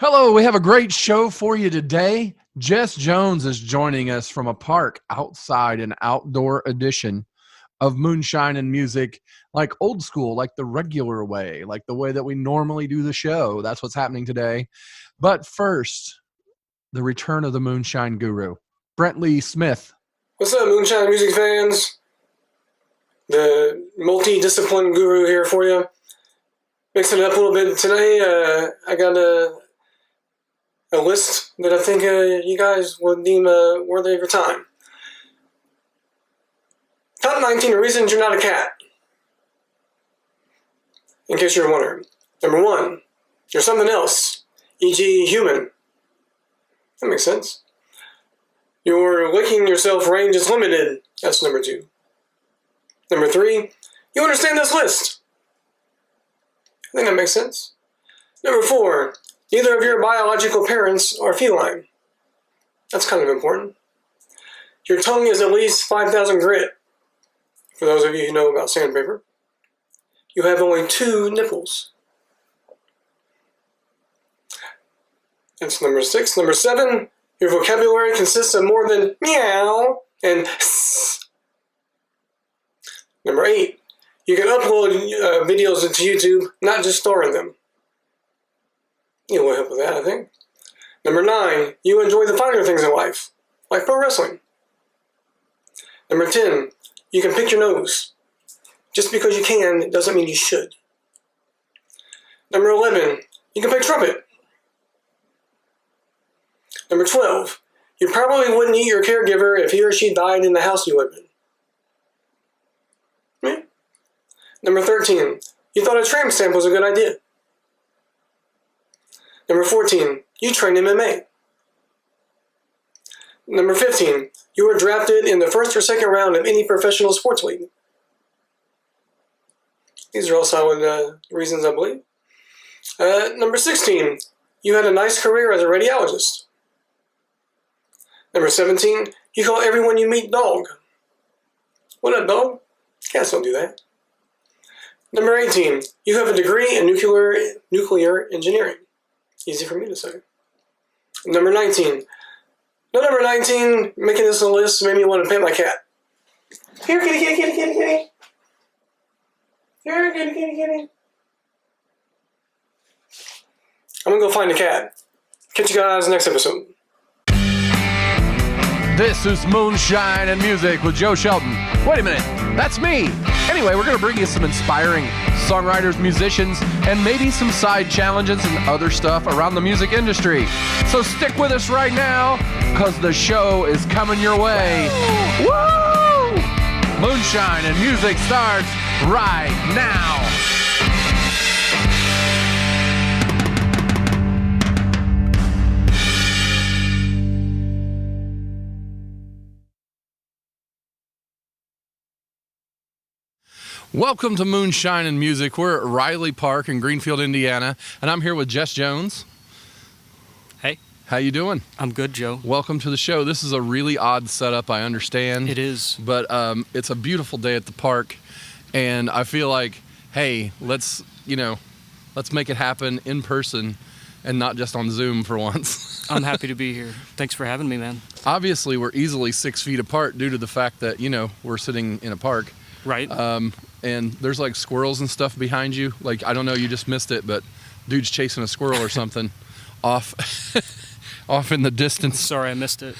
Hello, we have a great show for you today. Jess Jones is joining us from a park outside, an outdoor edition of Moonshine and Music, like old school, like the regular way, like the way that we normally do the show. That's what's happening today. But first, the return of the Moonshine Guru, Brent Lee Smith. What's up, Moonshine music fans? The multi-discipline guru here for you. Mixing it up a little bit today. I got a list that I think you guys would deem worthy of your time. Top 19 reasons you're not a cat. In case you're wondering. Number 1, you're something else, e.g. human. That makes sense. Your licking yourself range is limited. That's number 2. Number 3, you understand this list. I think that makes sense. Number 4, neither of your biological parents are feline. That's kind of important. Your tongue is at least 5,000 grit. For those of you who know about sandpaper. You have only 2 nipples. That's number 6. Number 7, your vocabulary consists of more than meow and sss. Number 8, you can upload videos into YouTube, not just storing them. You will help with that, I think. Number 9, you enjoy the finer things in life, like pro wrestling. Number 10, you can pick your nose. Just because you can doesn't mean you should. Number 11, you can play trumpet. Number 12, you probably wouldn't eat your caregiver if he or she died in the house you live in. Yeah. Number 13, you thought a tramp stamp was a good idea. Number 14, you train MMA. Number 15, you were drafted in the first or second round of any professional sports league. These are all solid reasons, I believe. Number 16, you had a nice career as a radiologist. Number 17, you call everyone you meet dog. What up, dog? Cats don't do that. Number 18, you have a degree in nuclear engineering. Easy for me to say. Number 19. Number 19, making this a list made me want to pet my cat. Here, kitty, kitty, kitty, kitty, kitty. Here, kitty, kitty, kitty. I'm going to go find a cat. Catch you guys next episode. This is Moonshine and Music with Joe Shelton. Wait a minute, that's me. Anyway, we're going to bring you some inspiring songwriters, musicians, and maybe some side challenges and other stuff around the music industry. So stick with us right now, because the show is coming your way. Woo! Moonshine and Music starts right now. Welcome to Moonshine and Music. We're at Riley Park in Greenfield, Indiana, and I'm here with Jess Jones. Hey. How you doing? I'm good, Joe. Welcome to the show. This is a really odd setup, I understand. It is. But it's a beautiful day at the park, and I feel like, hey, let's make it happen in person and not just on Zoom for once. I'm happy to be here. Thanks for having me, man. Obviously, we're easily 6 feet apart due to the fact that, we're sitting in a park. Right. And there's like squirrels and stuff behind you. Like, I don't know, you just missed it, but dude's chasing a squirrel or something off in the distance. Sorry, I missed it.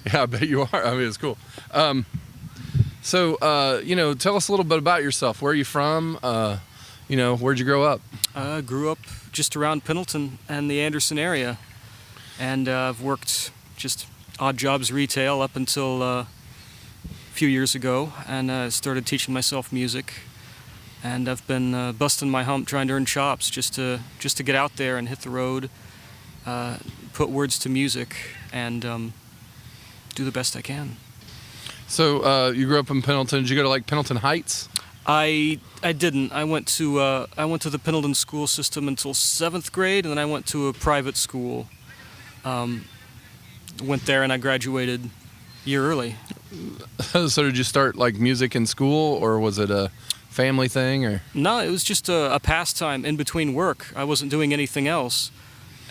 Yeah, I bet you are. I mean, it's cool. So, tell us a little bit about yourself. Where are you from? Where'd you grow up? I grew up just around Pendleton and the Anderson area. And I've worked just odd jobs retail up until few years ago, and started teaching myself music, and I've been busting my hump trying to earn chops just to get out there and hit the road, put words to music, and do the best I can. So you grew up in Pendleton. Did you go to like Pendleton Heights? I didn't. I went to the Pendleton school system until 7th grade, and then I went to a private school. Went there and I graduated a year early. So did you start like music in school, or was it a family thing? Or no, it was just a pastime in between work. I wasn't doing anything else,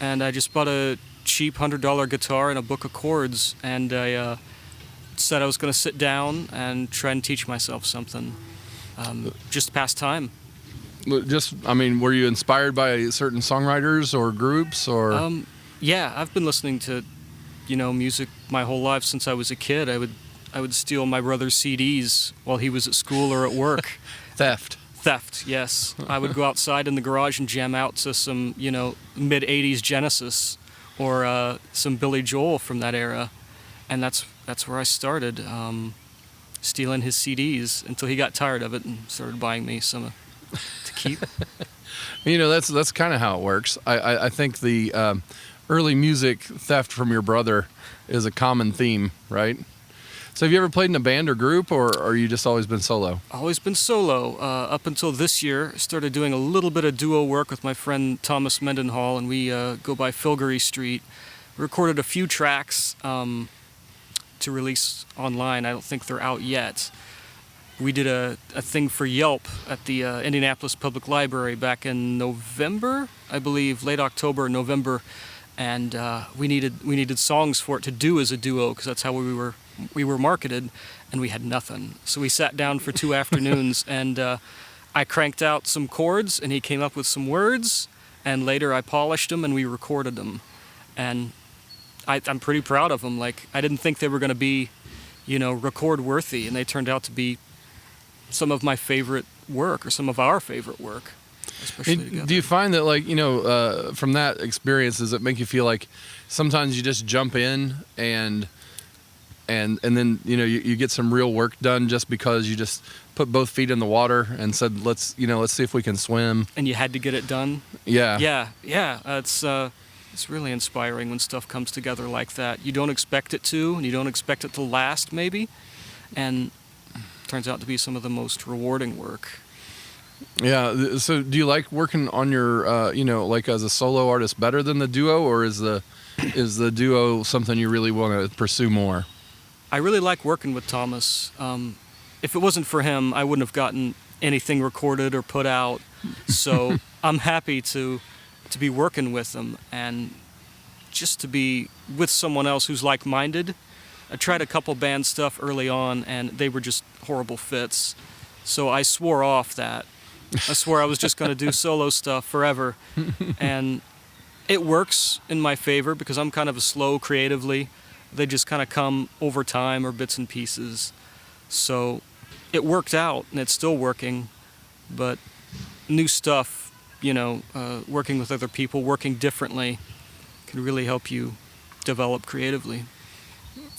and I just bought a cheap $100 guitar and a book of chords, and I said I was going to sit down and try and teach myself something, just to pass time. Were you inspired by certain songwriters or groups, or? Yeah, I've been listening to, music my whole life since I was a kid. I would steal my brother's CDs while he was at school or at work. Theft, yes. I would go outside in the garage and jam out to some, mid-'80s Genesis or some Billy Joel from that era. And that's where I started, stealing his CDs until he got tired of it and started buying me some to keep. That's kind of how it works. I think the early music theft from your brother is a common theme, right? So have you ever played in a band or group, or you just always been solo? Always been solo. Up until this year, started doing a little bit of duo work with my friend Thomas Mendenhall, and we go by Filgery Street. We recorded a few tracks to release online. I don't think they're out yet. We did a thing for Yelp at the Indianapolis Public Library back in November, I believe, late October, November, and we needed songs for it to do as a duo because that's how we were marketed, and we had nothing. So we sat down for 2 afternoons, and I cranked out some chords, and he came up with some words, and later I polished them and we recorded them, and I'm pretty proud of them. Like, I didn't think they were going to be, record worthy, and they turned out to be some of my favorite work, or some of our favorite work, especially together. Do you find that, from that experience, does it make you feel like sometimes you just jump in and then you get some real work done just because you just put both feet in the water and said let's see if we can swim, and you had to get it done? Yeah. It's really inspiring when stuff comes together like that. You don't expect it to, and you don't expect it to last, maybe, and it turns out to be some of the most rewarding work. Yeah. So do you like working on your, as a solo artist better than the duo, or is the duo something you really want to pursue more? I really like working with Thomas. If it wasn't for him, I wouldn't have gotten anything recorded or put out. So I'm happy to be working with him and just to be with someone else who's like-minded. I tried a couple band stuff early on, and they were just horrible fits. So I swore off that. I swore I was just going to do solo stuff forever. And it works in my favor because I'm kind of slow creatively. They just kind of come over time or bits and pieces. So it worked out, and it's still working. But new stuff, working with other people, working differently, can really help you develop creatively.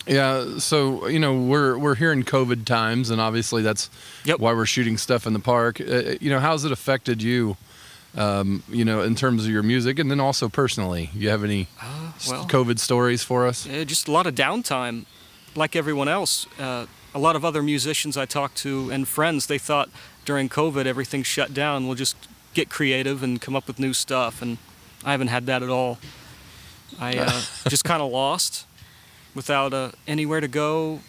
Yeah, so we're here in COVID times, and obviously that's why we're shooting stuff in the park. How's it affected you? In terms of your music, and then also personally, you have any COVID stories for us? Just a lot of downtime, like everyone else. A lot of other musicians I talked to and friends, they thought during COVID everything shut down. We'll just get creative and come up with new stuff, and I haven't had that at all. I just kind of lost without anywhere to go,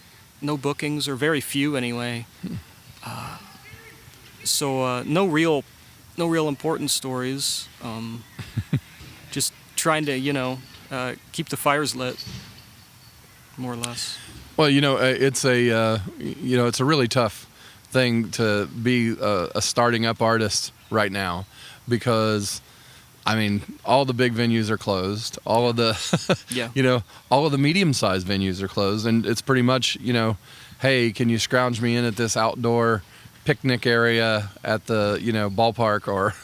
no bookings, or very few anyway. So no real important stories. Just trying to keep the fires lit, more or less. Well, it's a really tough thing to be a starting up artist right now, because all the big venues are closed. All of the, all of the medium-sized venues are closed, and it's pretty much, hey, can you scrounge me in at this outdoor picnic area at the ballpark, or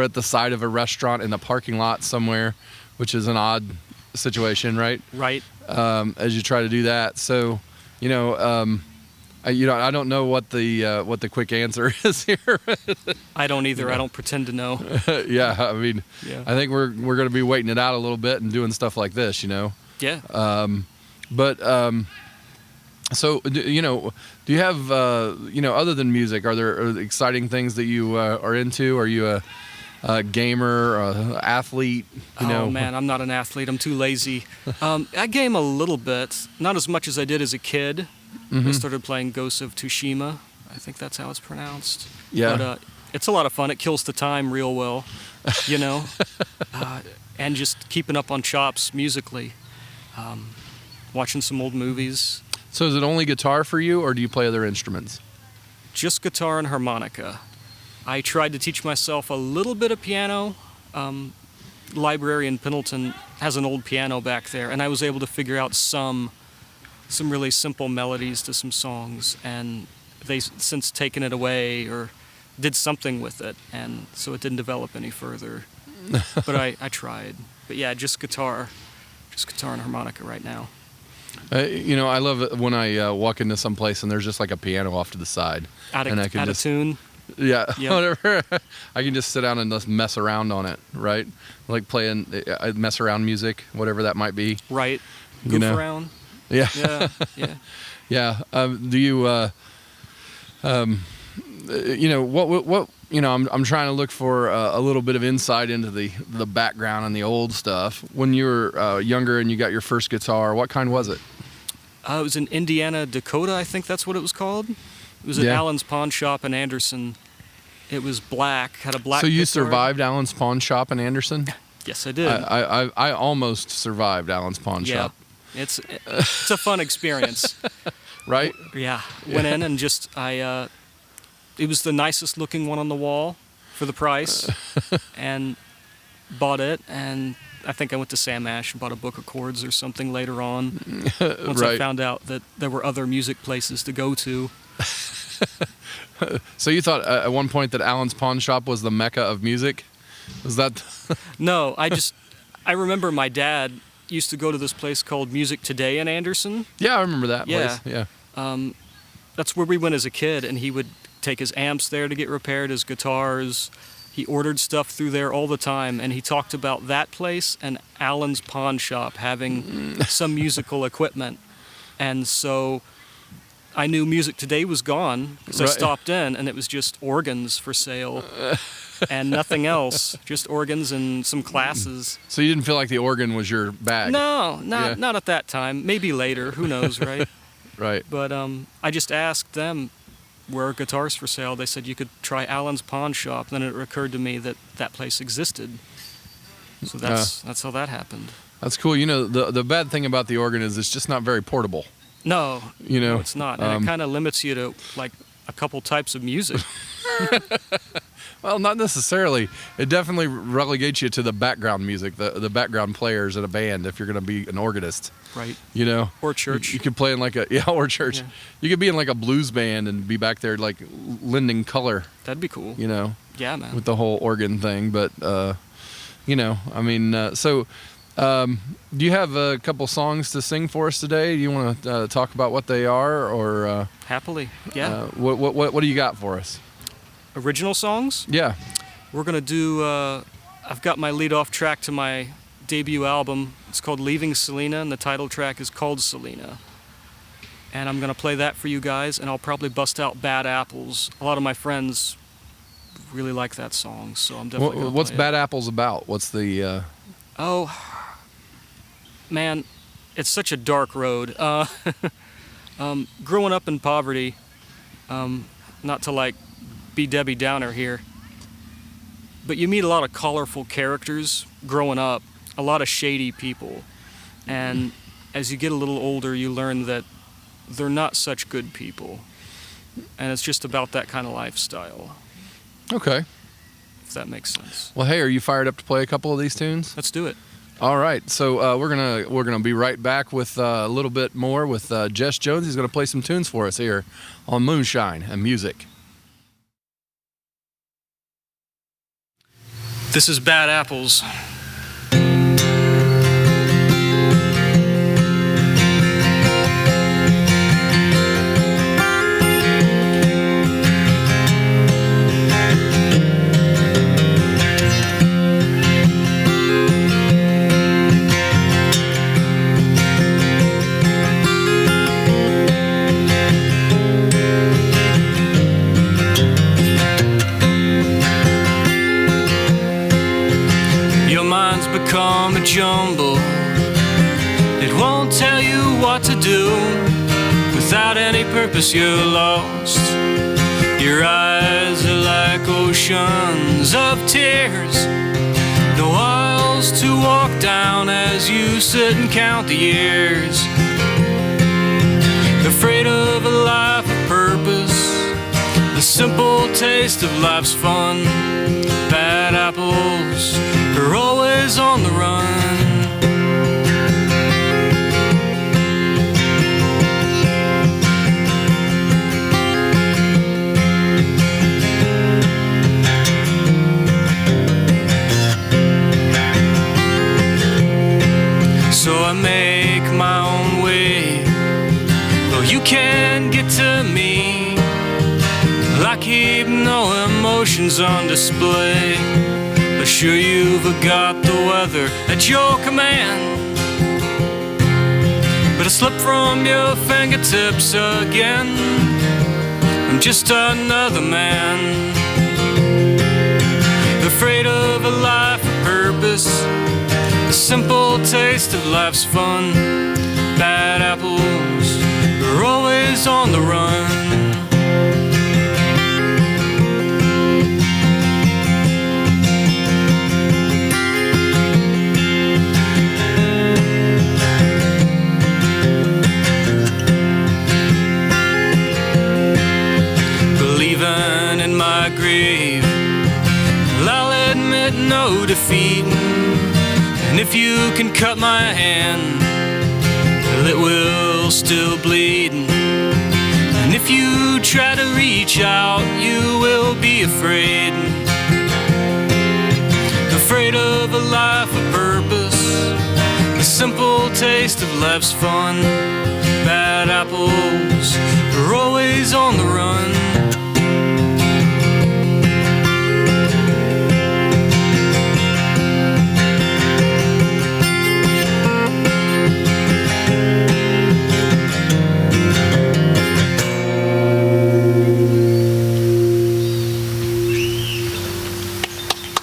at the side of a restaurant in the parking lot somewhere, which is an odd situation, right? Right. As you try to do that, so I don't know what the quick answer is here. I don't either. I don't pretend to know. Yeah, I think we're going to be waiting it out a little bit and doing stuff like this, Yeah. So, do you have, other than music, are there exciting things that you are into? Are you a gamer, or an athlete? Oh, man, I'm not an athlete. I'm too lazy. I game a little bit, not as much as I did as a kid. I started playing Ghost of Tsushima. I think that's how it's pronounced. Yeah. But it's a lot of fun. It kills the time real well, and just keeping up on chops musically, watching some old movies. So is it only guitar for you, or do you play other instruments? Just guitar and harmonica. I tried to teach myself a little bit of piano. Library in Pendleton has an old piano back there, and I was able to figure out some really simple melodies to some songs, and they since taken it away or did something with it, and so it didn't develop any further. But I tried. But yeah, just guitar and harmonica right now. I love it when I walk into some place and there's just like a piano off to the side. Out of tune. Yeah, Yep. whatever. I can just sit down and just mess around on it, right? Like playing mess around music, whatever that might be. Right. Goof around. Yeah. Yeah. Yeah. Yeah. Do you, I'm trying to look for a little bit of insight into the background and the old stuff. When you were younger and you got your first guitar, what kind was it? It was an Indiana Dakota, I think that's what it was called. It was at Allen's Pawn Shop in Anderson. It was black, had a black So you guitar. survived Allen's Pawn Shop in Anderson? Yes, I did. I almost survived Allen's Pawn Shop. It's a fun experience. Right? Yeah. Went in and just, it was the nicest looking one on the wall for the price, and bought it, and I think I went to Sam Ash and bought a book of chords or something later on, once I found out that there were other music places to go to. So you thought at one point that Allen's Pawn Shop was the mecca of music? Was that? No, I remember my dad used to go to this place called Music Today in Anderson. Yeah, I remember that place. Yeah. That's where we went as a kid, and he would take his amps there to get repaired, his guitars. He ordered stuff through there all the time, and he talked about that place and Allen's Pawn Shop having some musical equipment. And so I knew Music Today was gone because I stopped in, and it was just organs for sale and nothing else, just organs and some classes. So you didn't feel like the organ was your bag? No, not at that time. Maybe later, who knows, right? Right. But I just asked them, where are guitars for sale? They said you could try Allen's Pawn Shop. Then it occurred to me that that place existed. So that's how that happened. That's cool. The bad thing about the organ is it's just not very portable. No, no, it's not. And it kind of limits you to like a couple types of music. Well, not necessarily. It definitely relegates you to the background music, the background players in a band if you're going to be an organist. Right. Or church. You could play in or church. Yeah. You could be in like a blues band and be back there like lending color. That'd be cool. Yeah, man. With the whole organ thing. But, so do you have a couple songs to sing for us today? Do you want to talk about what they are, or happily? Yeah. What do you got for us? Original songs? Yeah. We're gonna do. I've got my lead-off track to my debut album. It's called Leaving Selena, and the title track is called Selena. And I'm gonna play that for you guys, and I'll probably bust out Bad Apples. A lot of my friends really like that song, so I'm definitely gonna What's play Bad it. Apples about? What's the? Oh, man, it's such a dark road. Growing up in poverty, not to like be Debbie Downer here, but you meet a lot of colorful characters growing up, a lot of shady people, and as you get a little older you learn that they're not such good people, and it's just about that kind of lifestyle. Okay. If that makes sense. Well, hey, are you fired up to play a couple of these tunes? Let's do it. All right, so we're gonna be right back with a little bit more with Jess Jones. He's gonna play some tunes for us here on Moonshine and Music. This is Bad Apples. Become a jumble. It won't tell you what to do. Without any purpose you're lost. Your eyes are like oceans of tears. No, I'll miles to walk down as you sit and count the years. Afraid of a life of purpose, the simple taste of life's fun. Bad apples are always on the run. So I make my own way. Well, you can't get to me. I keep no emotions on display. But sure, you've got the weather at your command. But I slip from your fingertips again. I'm just another man, afraid of a life of purpose, the simple taste of life's fun. Bad apples are always on the run. Believing in my grave, well, I'll admit no defeat. And if you can cut my hand, well, it will still bleed. And if you try to reach out, you will be afraid. Afraid of a life of purpose, the simple taste of life's fun. Bad apples are always on the run.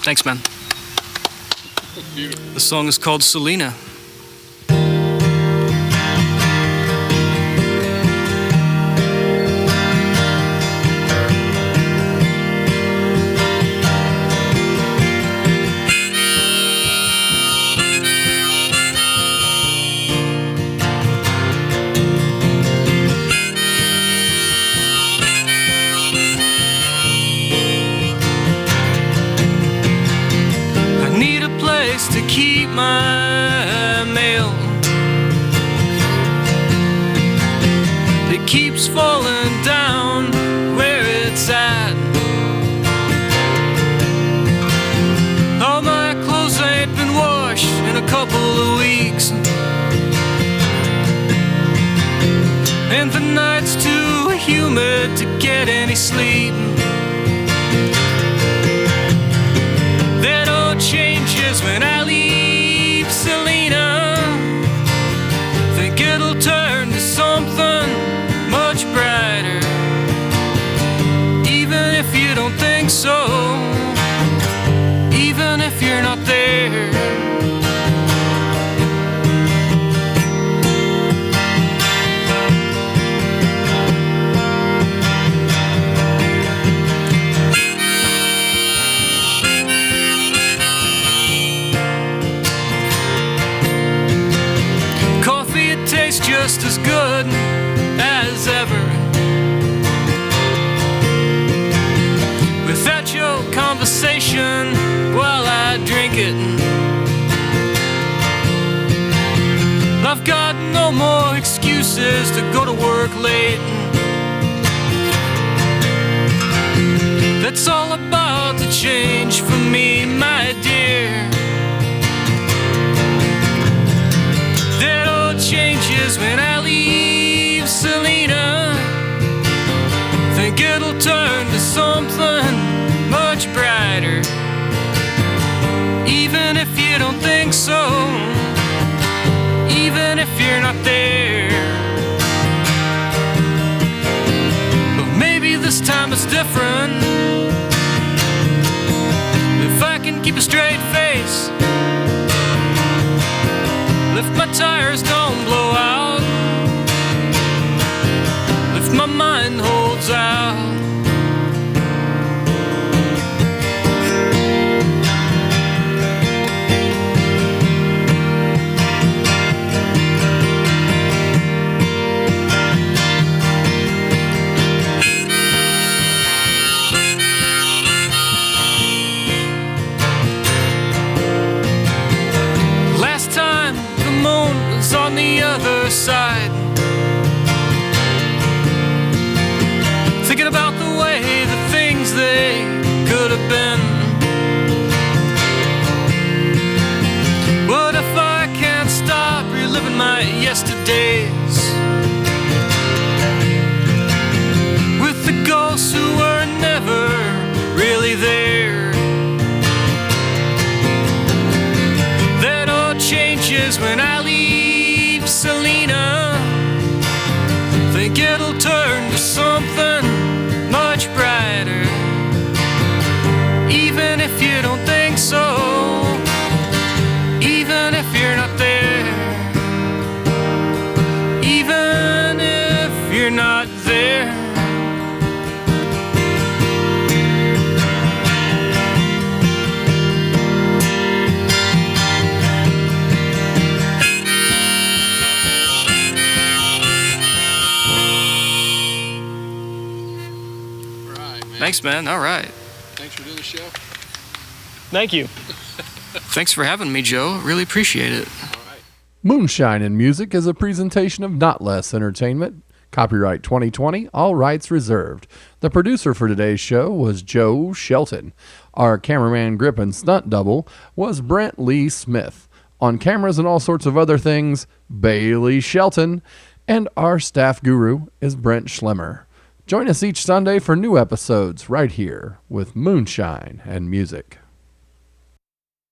Thanks, man. The song is called Selena. To keep my mail, it keeps falling down where it's at. All my clothes ain't been washed in a couple of weeks, and the night's too humid to get any sleep. That all changes when I leave Selena. Think it'll turn to something much brighter, even if you don't think so, even if you're not there. Just as good as ever. Without your conversation while I drink it, I've got no more excuses to go to work late. That's all about to change for me, my dear. That all changes when I leave Selena. Think it'll turn to something much brighter, even if you don't think so, even if you're not there. But maybe this time it's different. If I can keep a straight face, if my tires don't blow out, if my mind holds out. the other side, thinking about the way the things they could have been. What if I can't stop reliving my yesterdays with the ghosts who were never really there? That all changes when I leave Selena. Think it'll turn to something much brighter, even if you don't think so, even if you're not there, even if you're not there. Thanks, man. All right. Thanks for doing the show. Thank you. Thanks for having me, Joe. Really appreciate it. Moonshine and Music is a presentation of Notlehs Entertainment. Copyright 2020, all rights reserved. The producer for today's show was Joe Shelton. Our cameraman, grip, and stunt double was Brent Lee Smith. On cameras and all sorts of other things, Bailey Shelton. And our staff guru is Brent Schlemmer. Join us each Sunday for new episodes right here with Moonshine and Music.